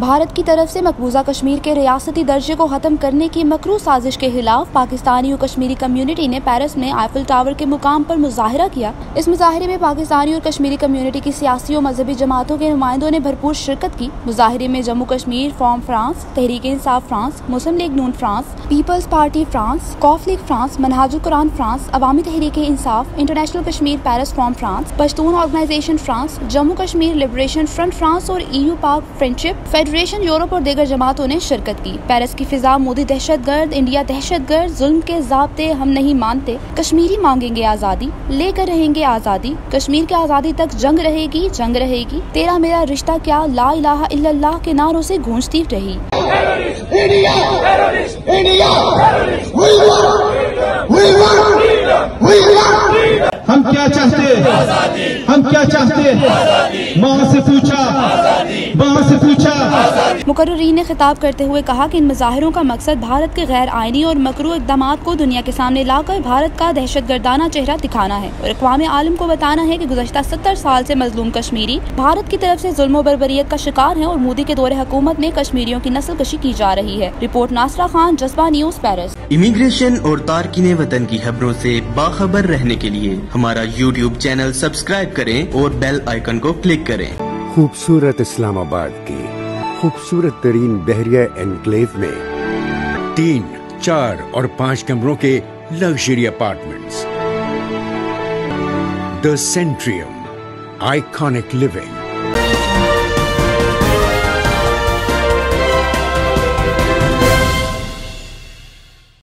بھارت کی طرف سے مقبوضہ کشمیر کے ریاستی درجے کو ختم کرنے کی مکروہ سازش کے خلاف پاکستانی اور کشمیری کمیونٹی نے پیرس میں آئیفل ٹاور کے مقام پر مظاہرہ کیا۔ اس مظاہرے میں پاکستانی اور کشمیری کمیونٹی کی سیاسی اور مذہبی جماعتوں کے نمائندوں نے بھرپور شرکت کی۔ مظاہرے میں Jammu Kashmir forum France, Tehreek Insaf France, Muslim League Noon France, Peoples Party France, قوف League France, Minhaj ul-Quran France, Awami Tehreek Insaf, international Kashmir Paris forum France, Pashtun organisation France, Jammu Kashmir liberation front France اور پاک فرینڈشپ فیڈریشن یورپ اور دیگر جماعتوں نے شرکت کی۔ پیرس کی فضا مودی دہشت گرد، انڈیا دہشت گرد، ظلم کے ضابطے ہم نہیں مانتے، کشمیری مانگیں گے آزادی، لے کر رہیں گے آزادی، کشمیر کی آزادی تک جنگ رہے گی، جنگ رہے گی، تیرا میرا رشتہ کیا، لا الہ الا اللہ کے نعروں سے گونجتی رہی۔ ہم کیا چاہتے ہیں؟ ہم کیا چاہتے ہیں؟ ماں سے پوچھا، ماں سے پوچھا۔ مقررین نے خطاب کرتے ہوئے کہا کہ ان مظاہروں کا مقصد بھارت کے غیر آئینی اور مکروہ اقدامات کو دنیا کے سامنے لا کر بھارت کا دہشت گردانہ چہرہ دکھانا ہے اور اقوام عالم کو بتانا ہے کہ گزشتہ 70 سال سے مظلوم کشمیری بھارت کی طرف سے ظلم و بربریت کا شکار ہیں اور مودی کے دور حکومت میں کشمیریوں کی نسل کشی کی جا رہی ہے۔ رپورٹ ناصرہ خان، جذبہ نیوز، پیرس۔ امیگریشن اور تارکین وطن کی خبروں سے باخبر رہنے کے لیے ہمارا یوٹیوب چینل سبسکرائب کریں اور بیل آئیکن کو کلک کریں۔ خوبصورت اسلام آباد کی خوبصورت ترین بحریہ انکلیو میں 3، 4 اور 5 کمروں کے لگژری اپارٹمنٹس۔ دی سینٹریم، آئیکانک لیونگ۔